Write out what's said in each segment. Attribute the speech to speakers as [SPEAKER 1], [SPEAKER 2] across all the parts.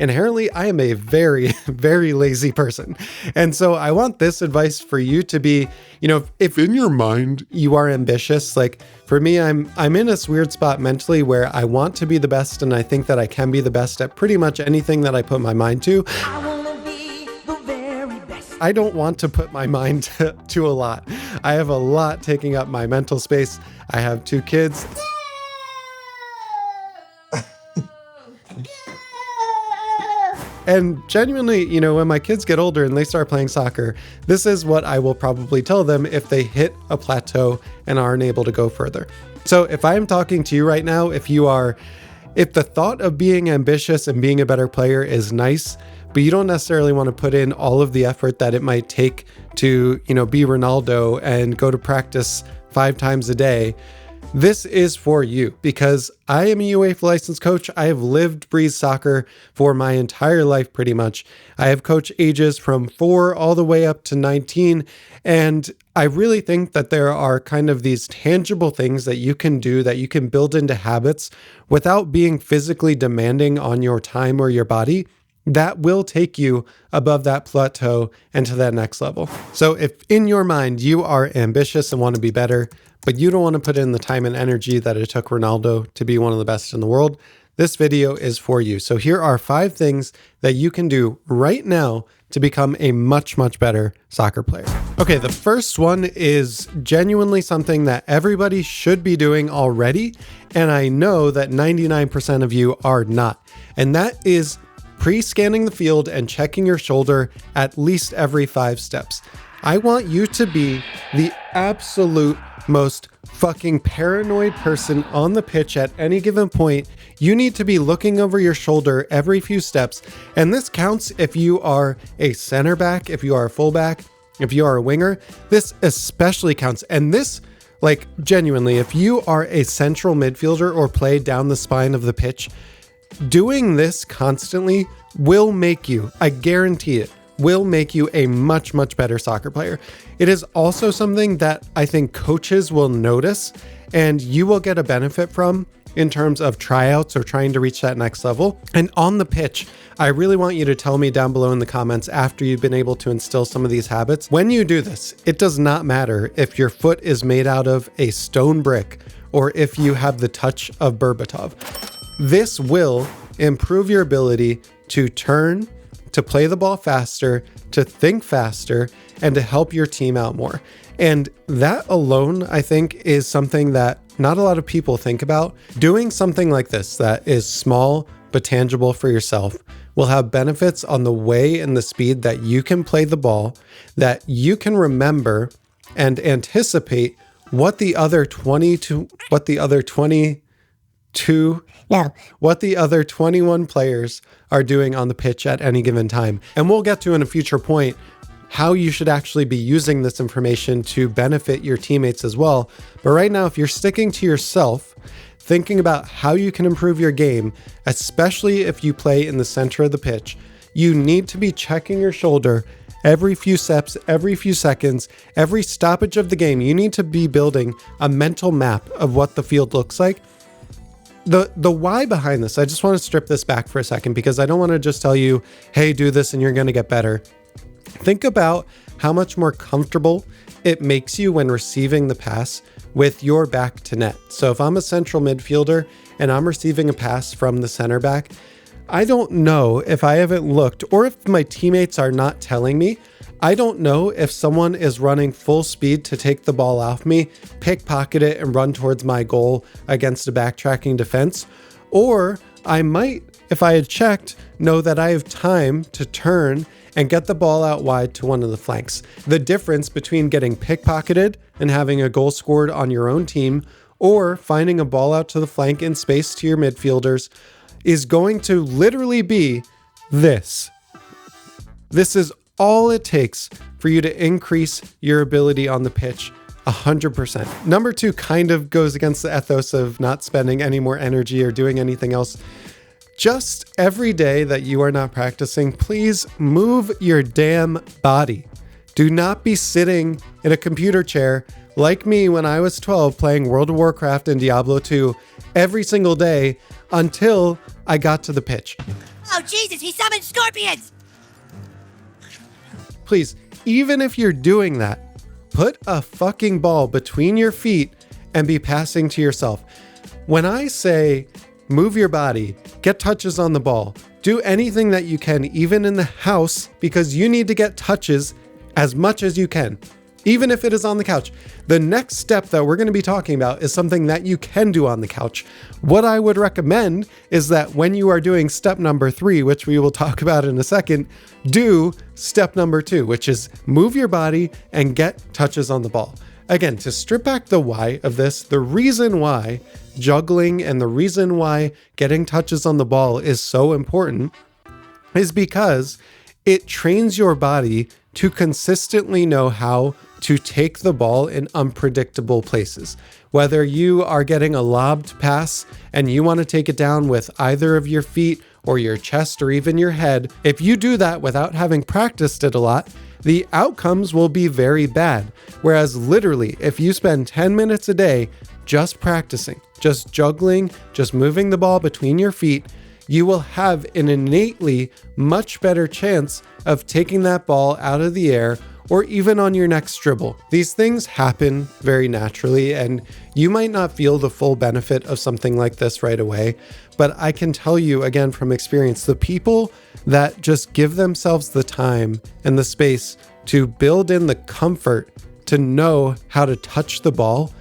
[SPEAKER 1] inherently, I am a very, very lazy person. And so I want this advice for you to be, if in your mind you are ambitious, like for me, I'm in this weird spot mentally where I want to be the best, and I think that I can be the best at pretty much anything that I put my mind to. I don't want to put my mind to a lot. I have a lot taking up my mental space. I have 2 kids. And genuinely, when my kids get older and they start playing soccer, this is what I will probably tell them if they hit a plateau and aren't able to go further. So if I'm talking to you right now, if the thought of being ambitious and being a better player is nice, but you don't necessarily want to put in all of the effort that it might take to, be Ronaldo and go to practice 5 times a day, this is for you, because I am a UEFA licensed coach. I have lived, breathed soccer for my entire life, pretty much. I have coached ages from 4 all the way up to 19. And I really think that there are kind of these tangible things that you can do, that you can build into habits without being physically demanding on your time or your body, that will take you above that plateau and to that next level. So if in your mind you are ambitious and want to be better, but you don't want to put in the time and energy that it took Ronaldo to be one of the best in the world, this video is for you. So here are 5 things that you can do right now to become a much, much better soccer player. Okay, the first one is genuinely something that everybody should be doing already, and I know that 99% of you are not. And that is pre-scanning the field and checking your shoulder at least every 5 steps. I want you to be the absolute most fucking paranoid person on the pitch at any given point. You need to be looking over your shoulder every few steps. And this counts if you are a center back, if you are a fullback, if you are a winger. This especially counts. And this, like, genuinely, if you are a central midfielder or play down the spine of the pitch, doing this constantly will make you, I guarantee it, will make you a much, much better soccer player. It is also something that I think coaches will notice and you will get a benefit from in terms of tryouts or trying to reach that next level. And on the pitch, I really want you to tell me down below in the comments after you've been able to instill some of these habits. When you do this, it does not matter if your foot is made out of a stone brick or if you have the touch of Berbatov. This will improve your ability to turn, to play the ball faster, to think faster, and to help your team out more. And that alone, I think, is something that not a lot of people think about. Doing something like this that is small but tangible for yourself will have benefits on the way and the speed that you can play the ball, that you can remember and anticipate what the other 21 players are doing on the pitch at any given time. And we'll get to in a future point how you should actually be using this information to benefit your teammates as well. But right now, if you're sticking to yourself, thinking about how you can improve your game, especially if you play in the center of the pitch, you need to be checking your shoulder every few steps, every few seconds, every stoppage of the game. You need to be building a mental map of what the field looks like. The why behind this, I just want to strip this back for a second because I don't want to just tell you, hey, do this and you're going to get better. Think about how much more comfortable it makes you when receiving the pass with your back to net. So if I'm a central midfielder and I'm receiving a pass from the center back, I don't know if I haven't looked or if my teammates are not telling me. I don't know if someone is running full speed to take the ball off me, pickpocket it, and run towards my goal against a backtracking defense. Or I might, if I had checked, know that I have time to turn and get the ball out wide to one of the flanks. The difference between getting pickpocketed and having a goal scored on your own team or finding a ball out to the flank in space to your midfielders is going to literally be this. This is all it takes for you to increase your ability on the pitch 100%. Number 2 kind of goes against the ethos of not spending any more energy or doing anything else. Just every day that you are not practicing, please move your damn body. Do not be sitting in a computer chair like me when I was 12 playing World of Warcraft and Diablo 2 every single day until I got to the pitch.
[SPEAKER 2] Oh, Jesus, he summoned scorpions!
[SPEAKER 1] Please, even if you're doing that, put a fucking ball between your feet and be passing to yourself. When I say move your body, get touches on the ball, do anything that you can, even in the house, because you need to get touches as much as you can, even if it is on the couch. The next step that we're going to be talking about is something that you can do on the couch. What I would recommend is that when you are doing step number 3, which we will talk about in a second, do step number 2, which is move your body and get touches on the ball. Again, to strip back the why of this, the reason why juggling and the reason why getting touches on the ball is so important is because it trains your body to consistently know how to take the ball in unpredictable places. Whether you are getting a lobbed pass and you want to take it down with either of your feet or your chest or even your head, if you do that without having practiced it a lot, the outcomes will be very bad. Whereas literally, if you spend 10 minutes a day just practicing, just juggling, just moving the ball between your feet, you will have an innately much better chance of taking that ball out of the air or even on your next dribble. These things happen very naturally, and you might not feel the full benefit of something like this right away, but I can tell you again from experience, the people that just give themselves the time and the space to build in the comfort to know how to touch the ball,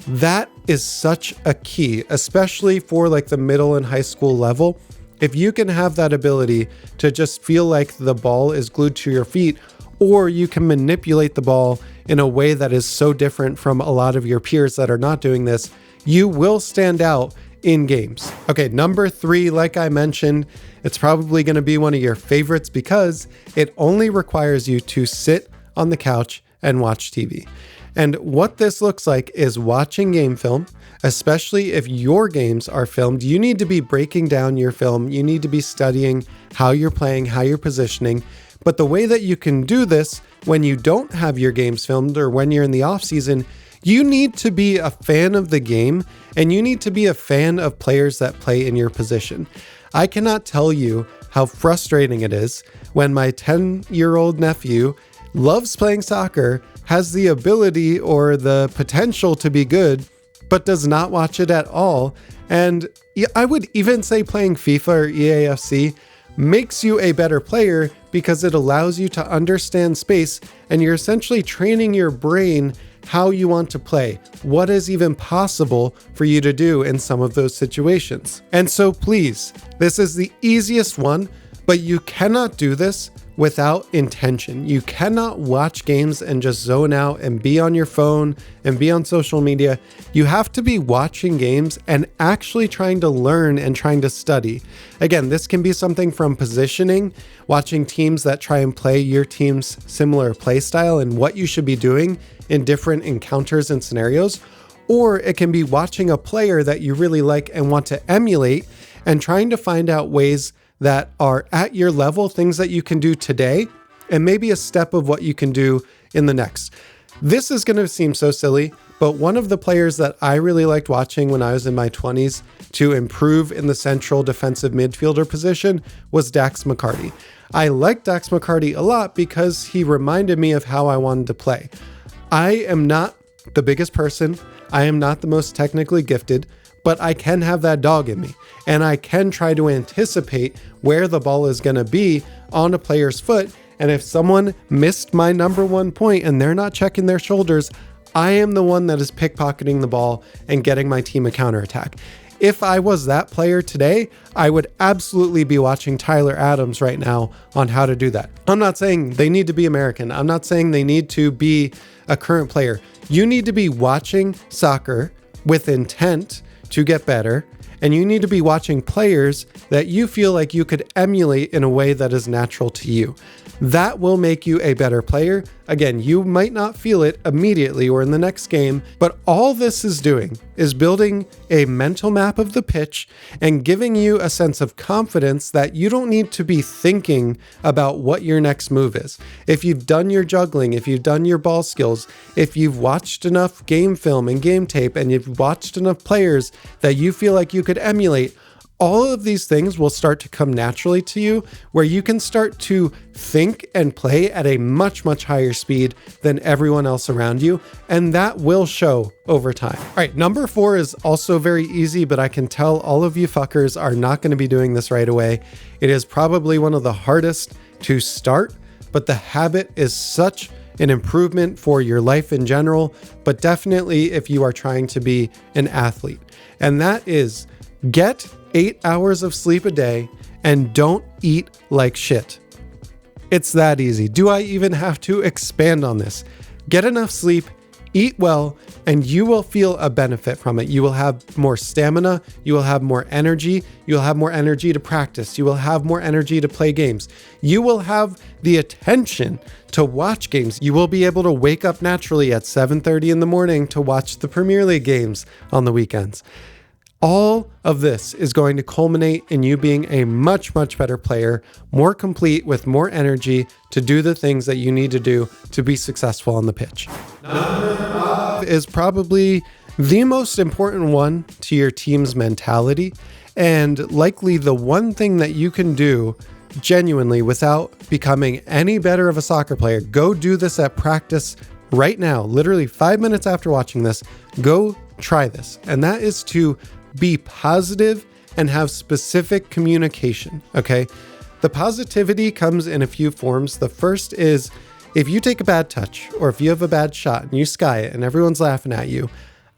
[SPEAKER 1] that is such a key, especially for like the middle and high school level. If you can have that ability to just feel like the ball is glued to your feet, or you can manipulate the ball in a way that is so different from a lot of your peers that are not doing this, you will stand out in games. Okay, number 3, like I mentioned, it's probably going to be one of your favorites because it only requires you to sit on the couch and watch TV. And what this looks like is watching game film, especially if your games are filmed. You need to be breaking down your film. You need to be studying how you're playing, how you're positioning. But the way that you can do this when you don't have your games filmed or when you're in the off season, you need to be a fan of the game and you need to be a fan of players that play in your position. I cannot tell you how frustrating it is when my 10-year-old nephew loves playing soccer, has the ability or the potential to be good, but does not watch it at all. And I would even say playing FIFA or EAFC makes you a better player because it allows you to understand space and you're essentially training your brain how you want to play, what is even possible for you to do in some of those situations. And so please, this is the easiest one, but you cannot do this without intention. You cannot watch games and just zone out and be on your phone and be on social media. You have to be watching games and actually trying to learn and trying to study. Again, this can be something from positioning, watching teams that try and play your team's similar play style and what you should be doing in different encounters and scenarios, or it can be watching a player that you really like and want to emulate and trying to find out ways that are at your level, things that you can do today, and maybe a step of what you can do in the next. This is going to seem so silly, but one of the players that I really liked watching when I was in my 20s to improve in the central defensive midfielder position was Dax McCarty. I liked Dax McCarty a lot because he reminded me of how I wanted to play. I am not the biggest person. I am not the most technically gifted, but I can have that dog in me and I can try to anticipate where the ball is going to be on a player's foot. And if someone missed my number 1 point and they're not checking their shoulders, I am the one that is pickpocketing the ball and getting my team a counterattack. If I was that player today, I would absolutely be watching Tyler Adams right now on how to do that. I'm not saying they need to be American. I'm not saying they need to be a current player. You need to be watching soccer with intent to get better, and you need to be watching players that you feel like you could emulate in a way that is natural to you. That will make you a better player. Again, you might not feel it immediately or in the next game, but all this is doing is building a mental map of the pitch and giving you a sense of confidence that you don't need to be thinking about what your next move is. If you've done your juggling, if you've done your ball skills, if you've watched enough game film and game tape, and you've watched enough players that you feel like you could emulate, all of these things will start to come naturally to you, where you can start to think and play at a much, much higher speed than everyone else around you. And that will show over time. All right, number 4 is also very easy, but I can tell all of you fuckers are not going to be doing this right away. It is probably one of the hardest to start, but the habit is such an improvement for your life in general, but definitely if you are trying to be an athlete. And that is get 8 hours of sleep a day and don't eat like shit. It's that easy. Do I even have to expand on this? Get enough sleep, eat well, and you will feel a benefit from it. You will have more stamina. You will have more energy. You'll have more energy to practice. You will have more energy to play games. You will have the attention to watch games. You will be able to wake up naturally at 7:30 in the morning to watch the Premier League games on the weekends. All of this is going to culminate in you being a much, much better player, more complete with more energy to do the things that you need to do to be successful on the pitch. Number 5 is probably the most important one to your team's mentality, and likely the one thing that you can do genuinely without becoming any better of a soccer player. Go do this at practice right now, literally 5 minutes after watching this. Go try this, and that is to be positive and have specific communication, okay? The positivity comes in a few forms. The first is if you take a bad touch or if you have a bad shot and you sky it and everyone's laughing at you,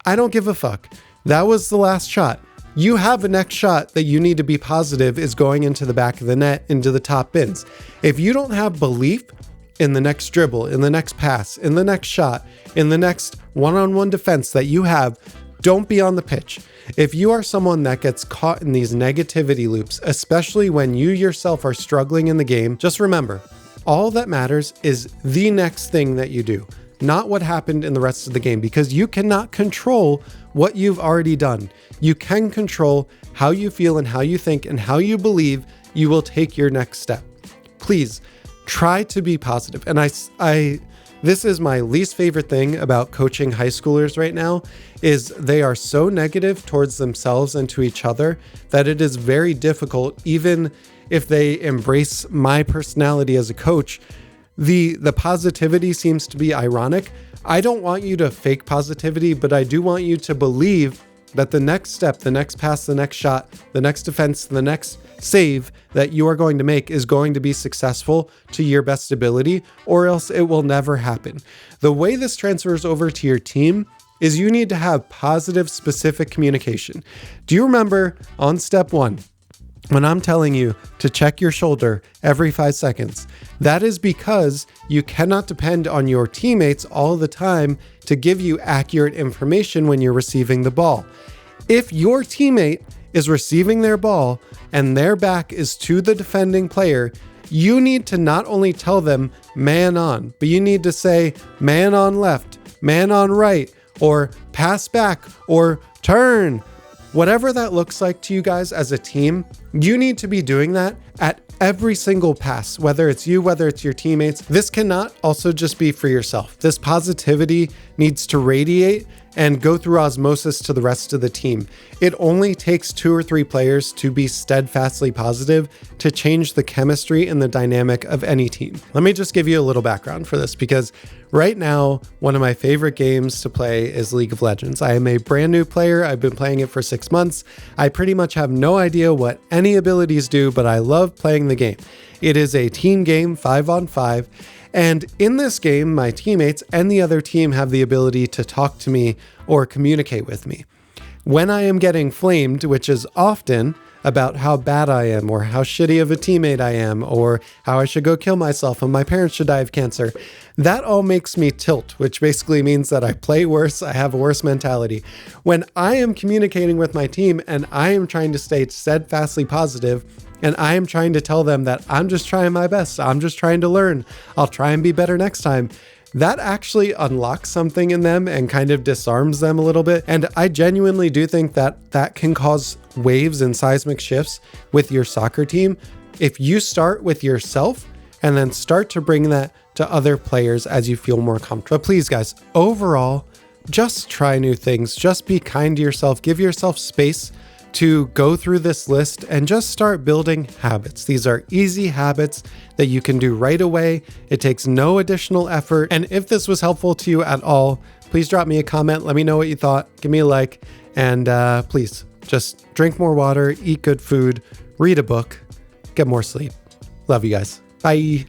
[SPEAKER 1] I don't give a fuck. That was the last shot. You have a next shot that you need to be positive is going into the back of the net, into the top bins. If you don't have belief in the next dribble, in the next pass, in the next shot, in the next one-on-one defense that you have, don't be on the pitch. If you are someone that gets caught in these negativity loops, especially when you yourself are struggling in the game, just remember, all that matters is the next thing that you do, not what happened in the rest of the game, because you cannot control what you've already done. You can control how you feel and how you think and how you believe you will take your next step. Please try to be positive. And this is my least favorite thing about coaching high schoolers right now, is they are so negative towards themselves and to each other that it is very difficult, even if they embrace my personality as a coach. The positivity seems to be ironic. I don't want you to fake positivity, but I do want you to believe that the next step, the next pass, the next shot, the next defense, the next save that you are going to make is going to be successful to your best ability, or else it will never happen. The way this transfers over to your team is you need to have positive, specific communication. Do you remember on step 1, when I'm telling you to check your shoulder every 5 seconds? That is because you cannot depend on your teammates all the time to give you accurate information when you're receiving the ball. If your teammate is receiving their ball and their back is to the defending player, you need to not only tell them man on, but you need to say man on left, man on right, or pass back, or turn. Whatever that looks like to you guys as a team, you need to be doing that at every single pass, whether it's you, whether it's your teammates. This cannot also just be for yourself. This positivity needs to radiate and go through osmosis to the rest of the team. It only takes 2 or 3 players to be steadfastly positive to change the chemistry and the dynamic of any team. Let me just give you a little background for this, because right now, one of my favorite games to play is League of Legends. I am a brand new player. I've been playing it for 6 months. I pretty much have no idea what any abilities do, but I love playing the game. It is a team game, 5-on-5. And in this game, my teammates and the other team have the ability to talk to me or communicate with me. When I am getting flamed, which is often about how bad I am or how shitty of a teammate I am or how I should go kill myself and my parents should die of cancer, that all makes me tilt, which basically means that I play worse, I have a worse mentality. When I am communicating with my team and I am trying to stay steadfastly positive, and I am trying to tell them that I'm just trying my best, I'm just trying to learn, I'll try and be better next time, that actually unlocks something in them and kind of disarms them a little bit. And I genuinely do think that that can cause waves and seismic shifts with your soccer team if you start with yourself and then start to bring that to other players as you feel more comfortable. But please, guys, overall, just try new things. Just be kind to yourself. Give yourself space to go through this list and just start building habits. These are easy habits that you can do right away. It takes no additional effort. And if this was helpful to you at all, please drop me a comment. Let me know what you thought. Give me a like. And please just drink more water, eat good food, read a book, get more sleep. Love you guys. Bye.